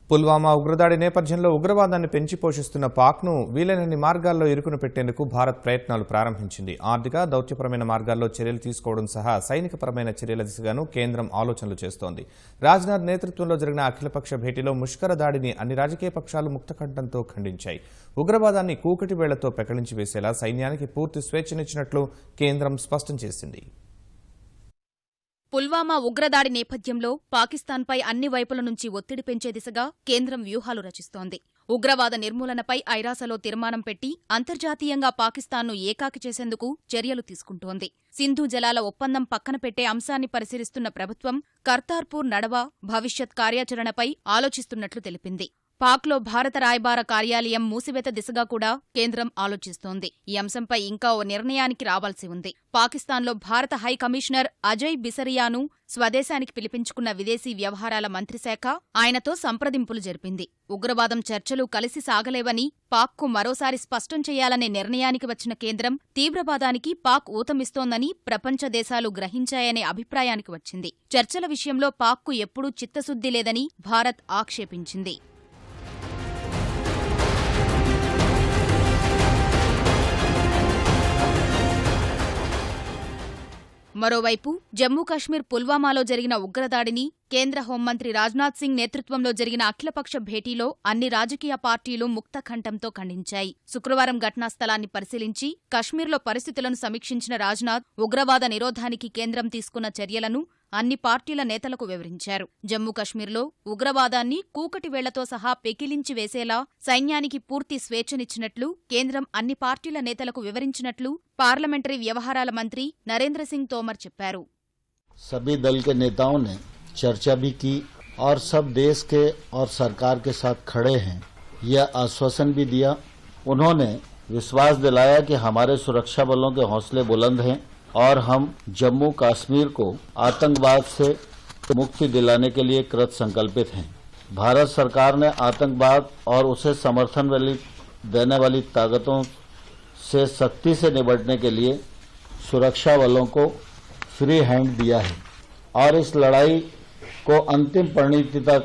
పుల్వామా ఉగ్రదాడి నేపథ్యంలో ఉగ్రవాదాన్ని పెంచి పోషిస్తున్న పాక్ను వీలైనన్ని మార్గాల్లో ఇరుకును పెట్టేందుకు భారత్ ప్రయత్నాలు ప్రారంభించింది. ఆర్థిక, దౌత్యపరమైన మార్గాల్లో చర్యలు తీసుకోవడం సహా సైనికపరమైన చర్యల దిశగాను కేంద్రం ఆలోచనలు చేస్తోంది. రాజ్నాథ్ నేతృత్వంలో జరిగిన అఖిలపక్ష భేటీలో ముష్కర దాడిని అన్ని రాజకీయ పక్షాలు ముక్తకంఠంతో ఖండించాయి. ఉగ్రవాదాన్ని కూకటి వేళ్లతో పెకలించి వేసేలా సైన్యానికి పూర్తి స్వేచ్ఛనిచ్చినట్లు కేంద్రం స్పష్టం చేసింది. పుల్వామా ఉగ్రదాడి నేపథ్యంలో పాకిస్తాన్పై అన్ని వైపుల నుంచి ఒత్తిడి పెంచే దిశగా కేంద్రం వ్యూహాలు రచిస్తోంది. ఉగ్రవాద నిర్మూలనపై ఐరాసలో తీర్మానం పెట్టి అంతర్జాతీయంగా పాకిస్తాన్ను ఏకాకి చేసేందుకు చర్యలు తీసుకుంటోంది. సింధు జలాల ఒప్పందం పక్కన పెట్టే అంశాన్ని పరిశీలిస్తున్న ప్రభుత్వం కర్తార్పూర్ నడవా భవిష్యత్ కార్యాచరణపై ఆలోచిస్తున్నట్లు తెలిపింది. పాక్లో భారత రాయబార కార్యాలయం మూసివేత దిశగా కూడా కేంద్రం ఆలోచిస్తోంది. ఈ అంశంపై ఇంకా ఓ నిర్ణయానికి రావాల్సి ఉంది. పాకిస్తాన్లో భారత హై కమిషనర్ అజయ్ బిసరియాను స్వదేశానికి పిలిపించుకున్న విదేశీ వ్యవహారాల మంత్రిశాఖ ఆయనతో సంప్రదింపులు జరిపింది. ఉగ్రవాదం చర్చలు కలిసి సాగలేవని పాక్కు మరోసారి స్పష్టం చేయాలనే నిర్ణయానికి వచ్చిన కేంద్రం తీవ్రవాదానికి పాక్ ఊతమిస్తోందని ప్రపంచ దేశాలు గ్రహించాయనే అభిప్రాయానికి వచ్చింది. చర్చల విషయంలో పాక్కు ఎప్పుడూ చిత్తశుద్ధి లేదని భారత్ ఆక్షేపించింది. మరోవైపు జమ్మూ కశ్మీర్ పుల్వామాలో జరిగిన ఉగ్రదాడిని కేంద్ర హోంమంత్రి రాజ్నాథ్ సింగ్ నేతృత్వంలో జరిగిన అఖిలపక్ష భేటీలో అన్ని రాజకీయ పార్టీలు ముక్తకంఠంతో ఖండించాయి. శుక్రవారం ఘటనా స్థలాన్ని పరిశీలించి కశ్మీర్లో పరిస్థితులను సమీక్షించిన రాజ్నాథ్ ఉగ్రవాద నిరోధానికి కేంద్రం తీసుకున్న చర్యలను అన్ని పార్టీల నేతలకు వివరించారు. జమ్మూ కశ్మీర్లో ఉగ్రవాదాన్ని కూకటి వేళ్లతో సహా పెకిలించి వేసేలా సైన్యానికి పూర్తి స్వేచ్ఛనిచ్చినట్లు కేంద్రం అన్ని పార్టీల నేతలకు వివరించినట్లు పార్లమెంటరీ వ్యవహారాల మంత్రి నరేంద్ర సింగ్ తోమర్ చెప్పారు. सभी दल के नेताओं ने चर्चा भी की और सब देश के और सरकार के साथ खड़े हैं, यह आश्वासन भी दिया। उन्होंने विश्वास दिलाया कि हमारे सुरक्षा बलों के हौसले बुलंद हैं और हम जम्मू कश्मीर को आतंकवाद से मुक्ति दिलाने के लिए कृत संकल्पित हैं। भारत सरकार ने आतंकवाद और उसे समर्थन देने वाली ताकतों से सख्ती से निपटने के लिए सुरक्षा बलों को फ्री हैंड दिया है और इस लड़ाई को अंतिम परिणति तक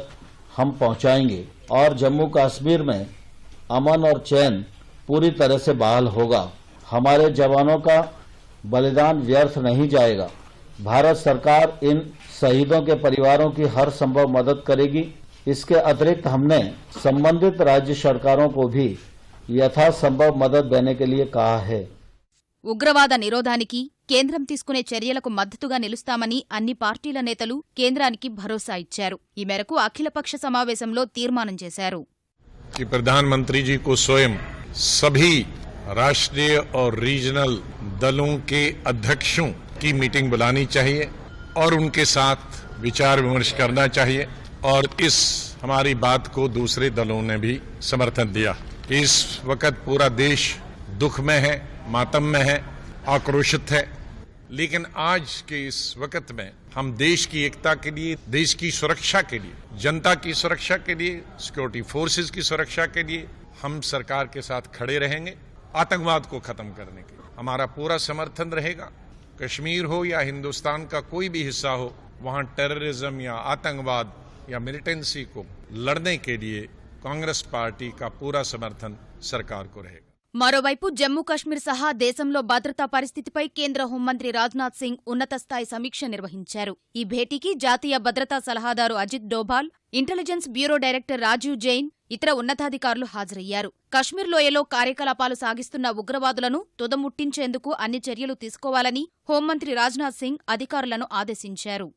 हम पहुंचाएंगे और जम्मू कश्मीर में अमन और चैन पूरी तरह से बहाल होगा। हमारे जवानों का बलिदान व्यर्थ नहीं जाएगा। भारत सरकार इन शहीदों के परिवारों की हर संभव मदद करेगी। इसके अतिरिक्त हमने संबंधित राज्य सरकारों को भी यथासंभव मदद देने के लिए कहा है। ఉగ్రవాద నిరోధానికి కేంద్రం తీసుకునే చర్యలకు మద్దతుగా నిలుస్తామని అన్ని పార్టీల నేతలు కేంద్రానికి భరోసా ఇచ్చారు. ఈ మేరకు అఖిలపక్ష సమావేశంలో తీర్మానం చేశారు. प्रधानमंत्री जी को स्वयं सभी राष्ट्रीय और रीजनल दलों के अध्यक्षों की मीटिंग बुलानी चाहिए और उनके साथ विचार विमर्श करना चाहिए और इस हमारी बात को दूसरे दलों ने भी समर्थन दिया। इस वक्त पूरा देश दुख में है, मातम में है, आक्रोशित है, लेकिन आज के इस वक्त में हम देश की एकता के लिए, देश की सुरक्षा के लिए, जनता की सुरक्षा के लिए, सिक्योरिटी फोर्सेस की सुरक्षा के लिए हम सरकार के साथ खड़े रहेंगे। आतंकवाद को खत्म करने के लिए हमारा पूरा समर्थन रहेगा। कश्मीर हो या हिंदुस्तान का कोई भी हिस्सा हो, वहां टेररिज्म या आतंकवाद या मिलिटेंसी को लड़ने के लिए कांग्रेस पार्टी का पूरा समर्थन सरकार को रहेगा। మరోవైపు జమ్మూ కశ్మీర్ సహా దేశంలో భద్రతా పరిస్థితిపై కేంద్ర హోంమంత్రి రాజ్నాథ్ సింగ్ ఉన్నతస్థాయి సమీక్ష నిర్వహించారు. ఈ భేటీకి జాతీయ భద్రతా సలహాదారు Ajit Doval, intelligence bureau director Rajiv Jain, ఇతర ఉన్నతాధికారులు హాజరయ్యారు. కశ్మీర్ లోయలో కార్యకలాపాలు సాగిస్తున్న ఉగ్రవాదులను తుదముట్టించేందుకు అన్ని చర్యలు తీసుకోవాలని హోంమంత్రి రాజ్నాథ్ సింగ్ అధికారులను ఆదేశించారు.